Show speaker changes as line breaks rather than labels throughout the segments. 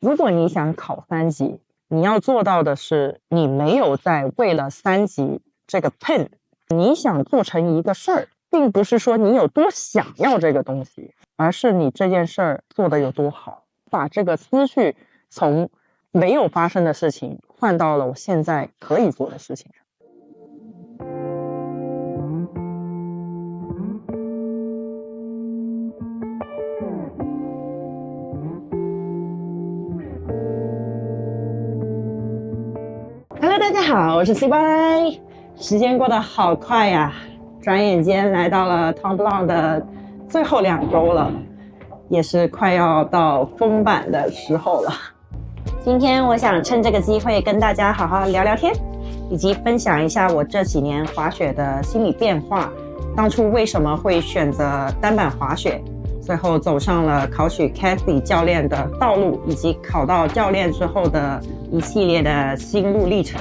如果你想考3级，你要做到的是你没有在为了3级这个 pen， 你想做成一个事儿，并不是说你有多想要这个东西，而是你这件事儿做得有多好，把这个思绪从没有发生的事情换到了我现在可以做的事情上。Hello， 大家好，我是 CY。时间过得好快呀，转眼间来到了 Thom Browne 的最后2周了，也是快要到封版的时候了。今天我想趁这个机会跟大家好好聊聊天，以及分享一下我这几年滑雪的心理变化，当初为什么会选择单板滑雪，最后走上了考取 Cathy 教练的道路，以及考到教练之后的一系列的心路历程。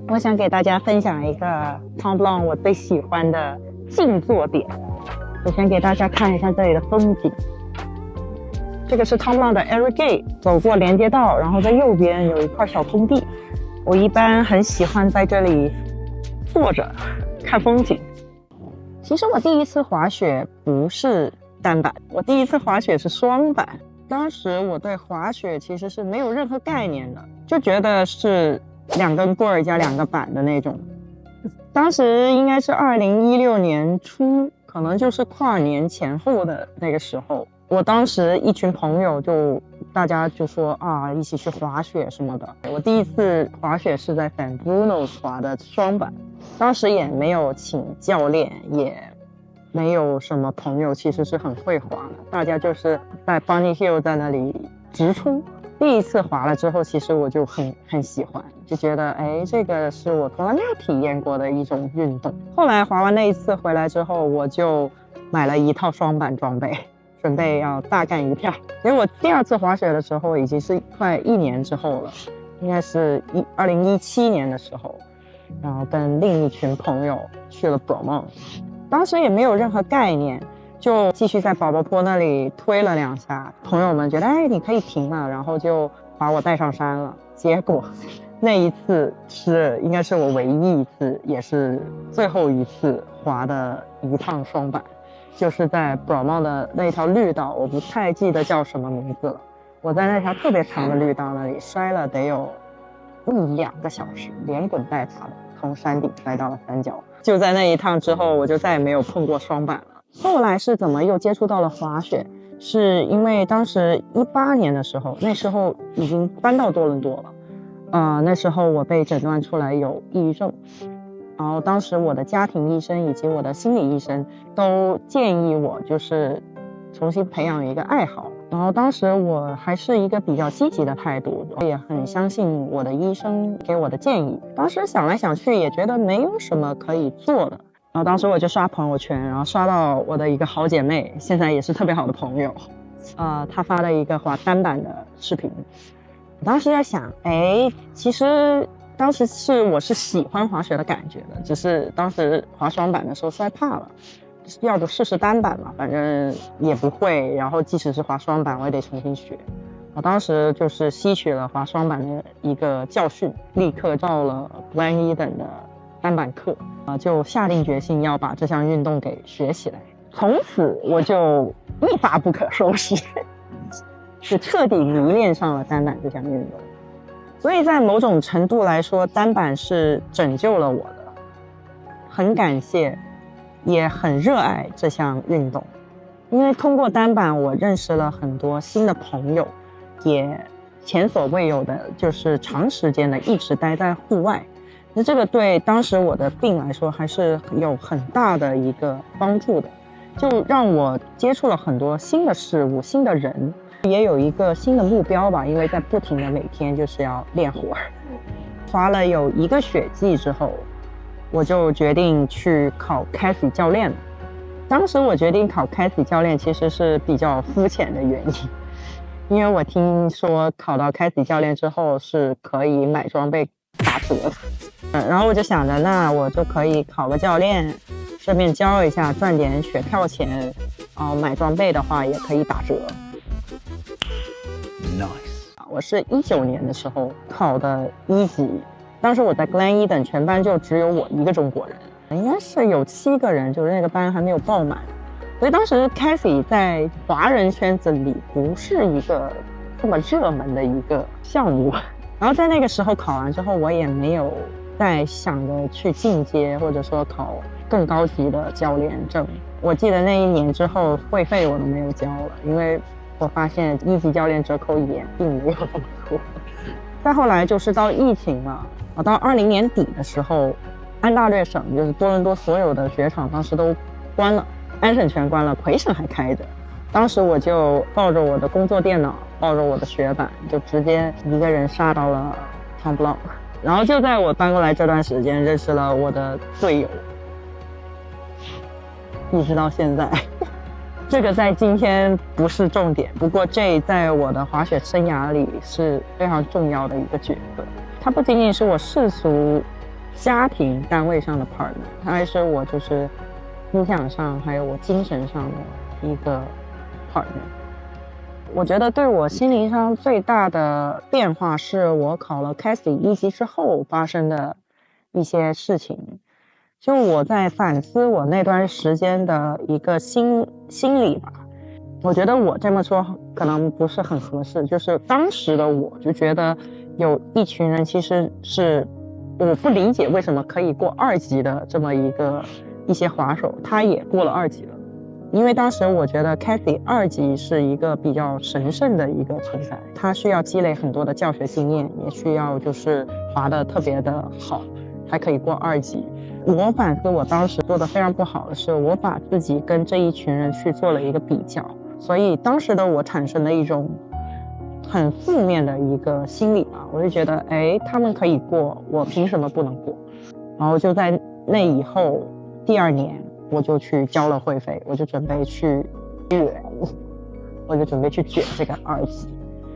我想给大家分享一个 Thom Browne 我最喜欢的静坐点。我先给大家看一下这里的风景。这个是 Thom Browne 的 Erie Gate， 走过连接道，然后在右边有一块小空地。我一般很喜欢在这里坐着看风景。其实我第一次滑雪不是单板，我第一次滑雪是双板。当时我对滑雪其实是没有任何概念的，就觉得是2根棍儿加2个板的那种。当时应该是2016年初，可能就是跨年前后的那个时候。我当时一群朋友大家就说啊，一起去滑雪什么的。我第一次滑雪是在 San Bruno 滑的双板，当时也没有请教练，也没有什么朋友，其实是很会滑的，大家就是在 Bunny Hill 在那里直冲。第一次滑了之后，其实我就很喜欢，就觉得这个是我从来没有体验过的一种运动。后来滑完那一次回来之后，我就买了一套双板装备，准备要大干一票。因为我第2次滑雪的时候已经是快1年之后了，应该是2017年的时候，然后跟另一群朋友去了 Bromont， 当时也没有任何概念，就继续在宝宝坡那里推了2下，朋友们觉得你可以停了，然后就把我带上山了。结果那一次应该是我唯一一次，也是最后一次滑的一趟双板，就是在 Bromont 的那条绿道，我不太记得叫什么名字了。我在那条特别长的绿道那里摔了得有1-2个小时，连滚带爬的从山顶摔到了山脚。就在那一趟之后，我就再也没有碰过双板了。后来是怎么又接触到了滑雪，是因为当时18年的时候，那时候已经搬到多伦多了，那时候我被诊断出来有抑郁症，然后当时我的家庭医生以及我的心理医生都建议我就是重新培养一个爱好，然后当时我还是一个比较积极的态度，也很相信我的医生给我的建议。当时想来想去也觉得没有什么可以做的，然后当时我就刷朋友圈，然后刷到我的一个好姐妹，现在也是特别好的朋友，她发了一个滑单板的视频。我当时在想，其实当时我是喜欢滑雪的感觉的，只是当时滑双板的时候摔怕了，要不试试单板嘛，反正也不会，然后即使是滑双板我也得重新学。我当时就是吸取了滑双板的一个教训，立刻报了 Glen Eden 的单板课，就下定决心要把这项运动给学起来。从此我就一发不可收拾，就彻底迷恋上了单板这项运动。所以在某种程度来说，单板是拯救了我的，很感谢，也很热爱这项运动。因为通过单板，我认识了很多新的朋友，也前所未有的就是长时间的一直待在户外。那这个对当时我的病来说还是有很大的一个帮助的，就让我接触了很多新的事物、新的人，也有一个新的目标吧，因为在不停的每天就是要练活。滑了有1个雪季之后，我就决定去考 Cathy 教练了。当时我决定考 Cathy 教练其实是比较肤浅的原因，因为我听说考到 Cathy 教练之后是可以买装备打折的，然后我就想着，那我就可以考个教练，顺便教一下，赚点雪票钱，买装备的话也可以打折。Nice。我是19年的时候考的1级，当时我在 Glen Eden 全班就只有我一个中国人，应该是有7个人，就是那个班还没有爆满，所以当时 Cathy 在华人圈子里不是一个这么热门的一个项目。然后在那个时候考完之后，我也没有再想着去进阶，或者说考更高级的教练证。我记得那1年之后会费我都没有交了，因为我发现1级教练折扣也并没有那么多。再后来就是到疫情了，到20年底的时候，安大略省就是多伦多所有的雪场当时都关了，安省全关了，魁省还开着。当时我就抱着我的工作电脑，抱着我的雪板，就直接一个人杀到了 Mont Blanc。然后就在我搬过来这段时间，认识了我的队友，一直到现在。这个在今天不是重点，不过这在我的滑雪生涯里是非常重要的一个角色。他不仅仅是我世俗家庭单位上的 partner， 他还是我就是思想上还有我精神上的一个 partner。 我觉得对我心灵上最大的变化是我考了 Cathy 1级之后发生的一些事情。就我在反思我那段时间的一个心理吧，我觉得我这么说可能不是很合适，就是当时的我就觉得有一群人其实是我不理解为什么可以过2级的这么一些滑手，他也过了2级了。因为当时我觉得 Cathy 2级是一个比较神圣的一个存在，它需要积累很多的教学经验，也需要就是滑得特别的好才可以过2级。我反思我当时做的非常不好的是，我把自己跟这一群人去做了一个比较，所以当时的我产生了一种很负面的一个心理吧，我就觉得他们可以过，我凭什么不能过？然后就在那以后第2年我就去交了会费，我就准备去卷这个2级。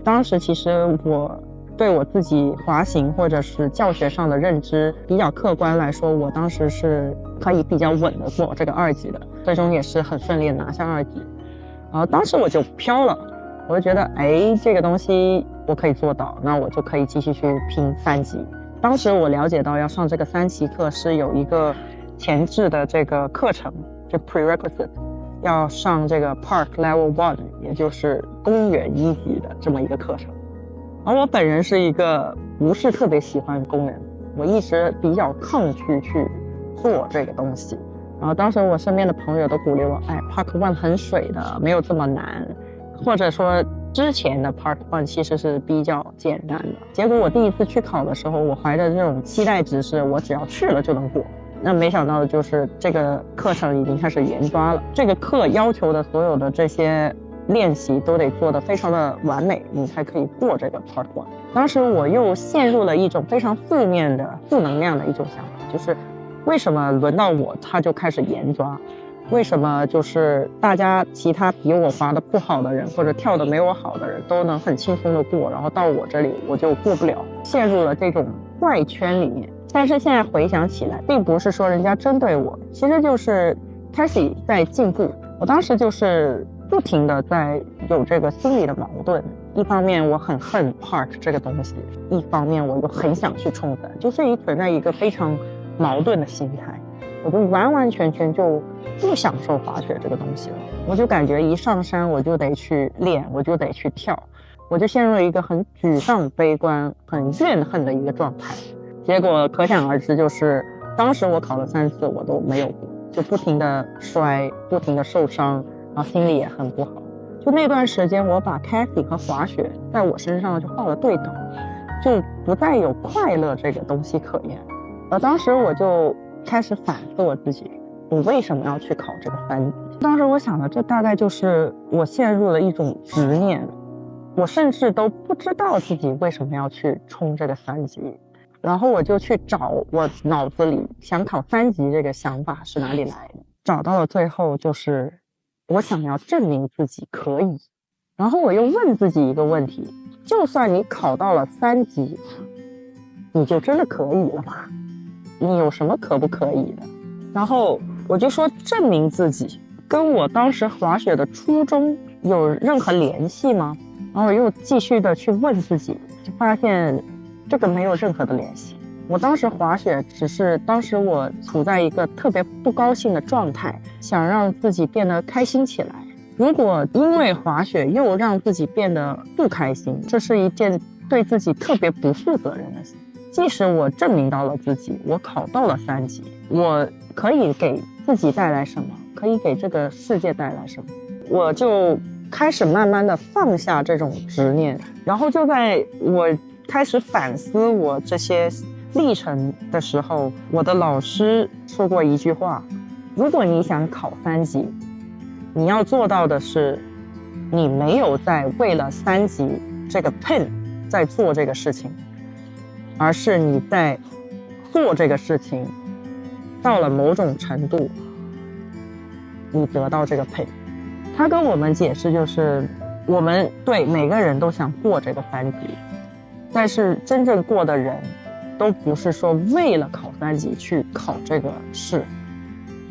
当时其实我对我自己滑行或者是教学上的认知比较客观来说，我当时是可以比较稳的过这个2级的，最终也是很顺利的拿下2级。然后当时我就飘了，我就觉得这个东西我可以做到，那我就可以继续去拼3级。当时我了解到要上这个3级课是有一个前置的这个课程，就 prerequisite， 要上这个 Park Level 1， 也就是公园1级的这么一个课程。而我本人是一个不是特别喜欢公园，我一直比较抗拒去做这个东西。然后当时我身边的朋友都鼓励我，Park 1很水的，没有这么难，或者说之前的 Park 1其实是比较简单的。结果我第一次去考的时候，我怀着这种期待值是我只要去了就能过，那没想到的就是这个课程已经开始严抓了，这个课要求的所有的这些练习都得做得非常的完美，你才可以过这个 Part 1。当时我又陷入了一种非常负面的负能量的一种想法，就是为什么轮到我他就开始严抓，为什么就是大家其他比我滑得不好的人或者跳得没我好的人都能很轻松的过，然后到我这里我就过不了，陷入了这种怪圈里面。但是现在回想起来，并不是说人家针对我，其实就是Cathy在进步。我当时就是不停的在有这个心理的矛盾，一方面我很恨 Park 这个东西，一方面我又很想去冲3，就是存在一个非常矛盾的心态。我就完完全全就不享受滑雪这个东西了，我就感觉一上山我就得去练，我就得去跳，我就陷入了一个很沮丧悲观很怨恨的一个状态。结果可想而知，就是当时我考了3次我都没有过，就不停的摔，不停的受伤，然后心里也很不好。就那段时间我把 Cathy 和滑雪在我身上就画了对等，就不再有快乐这个东西可言。而当时我就开始反思我自己，我为什么要去考这个3级？当时我想的，这大概就是我陷入了一种执念，我甚至都不知道自己为什么要去冲这个3级。然后我就去找我脑子里想考3级这个想法是哪里来的，找到了最后就是我想要证明自己可以。然后我又问自己一个问题，就算你考到了3级，你就真的可以了吗？你有什么可不可以的？然后我就说证明自己跟我当时滑雪的初衷有任何联系吗？然后我又继续的去问自己，就发现这个没有任何的联系。我当时滑雪只是当时我处在一个特别不高兴的状态，想让自己变得开心起来。如果因为滑雪又让自己变得不开心，这是一件对自己特别不负责任的事。即使我证明到了自己，我考到了3级，我可以给自己带来什么？可以给这个世界带来什么？我就开始慢慢的放下这种执念，然后就在我开始反思我这些历程的时候，我的老师说过一句话：如果你想考3级，你要做到的是，你没有在为了3级这个 pin 在做这个事情，而是你在做这个事情到了某种程度，你得到这个 pin。他跟我们解释就是，我们对每个人都想过这个3级，但是真正过的人都不是说为了考3级去考这个试，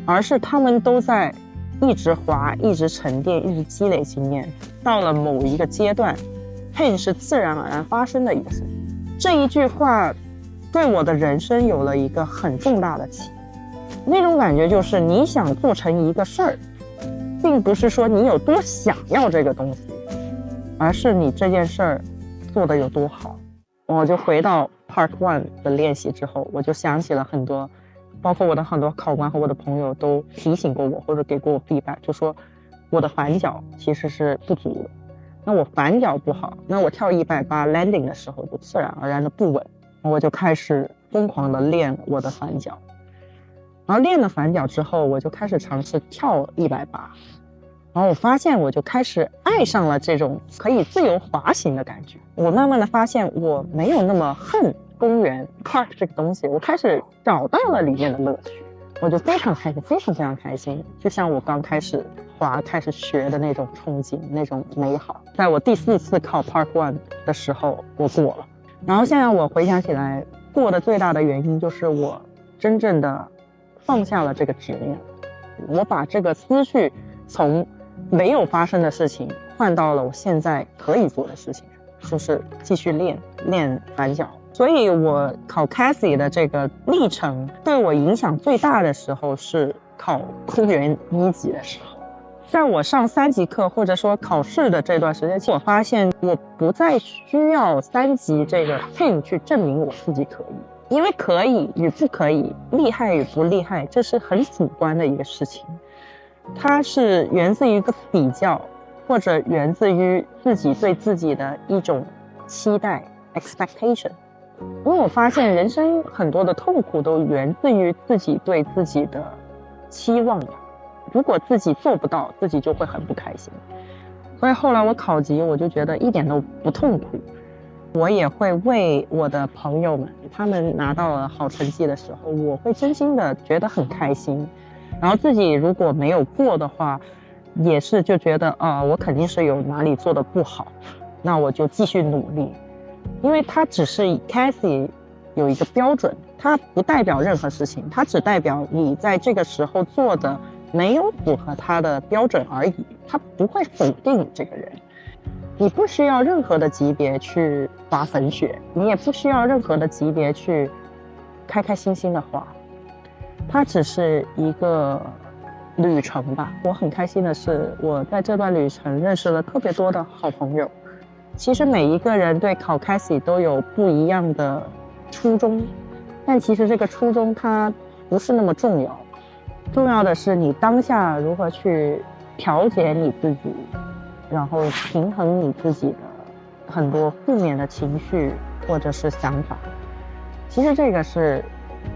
而是他们都在一直滑，一直沉淀，一直积累经验，到了某一个阶段 pin 是自然而然发生的一个事情。这一句话对我的人生有了一个很重大的启发。那种感觉就是你想做成一个事儿，并不是说你有多想要这个东西，而是你这件事儿做得有多好。我就回到 Part 1的练习之后，我就想起了很多，包括我的很多考官和我的朋友都提醒过我，或者给过我 feedback， 就说我的反脚其实是不足的。那我反脚不好，那我跳180 landing 的时候就自然而然的不稳，我就开始疯狂的练我的反脚。然后练了反脚之后，我就开始尝试跳180，然后我发现我就开始爱上了这种可以自由滑行的感觉。我慢慢的发现我没有那么恨公园 park 这个东西，我开始找到了里面的乐趣，我就非常开心，非常非常开心，就像我刚开始滑开始学的那种憧憬，那种美好。在我第4次考 Park 1的时候我过了，然后现在我回想起来，过的最大的原因就是我真正的放下了这个执念，我把这个思绪从没有发生的事情换到了我现在可以做的事情，就是继续练反脚。所以我考 Cassie 的这个历程对我影响最大的时候是考公园1级的时候。在我上3级课或者说考试的这段时间，我发现我不再需要3级这个 pin 去证明我自己可以，因为可以与不可以，厉害与不厉害，这是很主观的一个事情，它是源自于一个比较，或者源自于自己对自己的一种期待 expectation。因为我发现人生很多的痛苦都源自于自己对自己的期望，如果自己做不到，自己就会很不开心。所以后来我考级，我就觉得一点都不痛苦。我也会为我的朋友们，他们拿到了好成绩的时候，我会真心的觉得很开心。然后自己如果没有过的话，也是就觉得我肯定是有哪里做的不好，那我就继续努力。因为它只是 Cassie 有一个标准，它不代表任何事情，它只代表你在这个时候做的没有符合它的标准而已，它不会否定这个人。你不需要任何的级别去滑粉雪，你也不需要任何的级别去开开心心的滑，它只是一个旅程吧。我很开心的是，我在这段旅程认识了特别多的好朋友。其实每一个人对考 Cassie 都有不一样的初衷，但其实这个初衷它不是那么重要，重要的是你当下如何去调节你自己，然后平衡你自己的很多负面的情绪或者是想法。其实这个是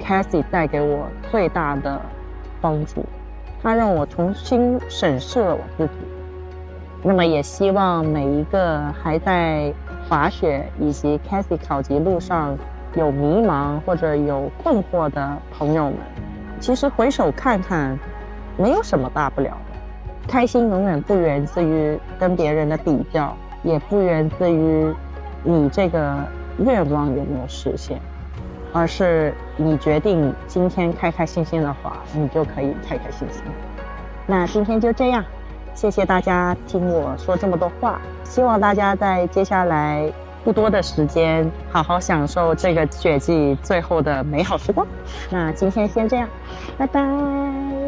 Cassie 带给我最大的帮助，它让我重新审视了我自己。那么也希望每一个还在滑雪以及 Cassie 考级路上有迷茫或者有困惑的朋友们，其实回首看看，没有什么大不了的。开心永远不源自于跟别人的比较，也不源自于你这个愿望有没有实现，而是你决定今天开开心心的话，你就可以开开心心。那今天就这样，谢谢大家听我说这么多话，希望大家在接下来不多的时间好好享受这个雪季最后的美好时光。那今天先这样，拜拜。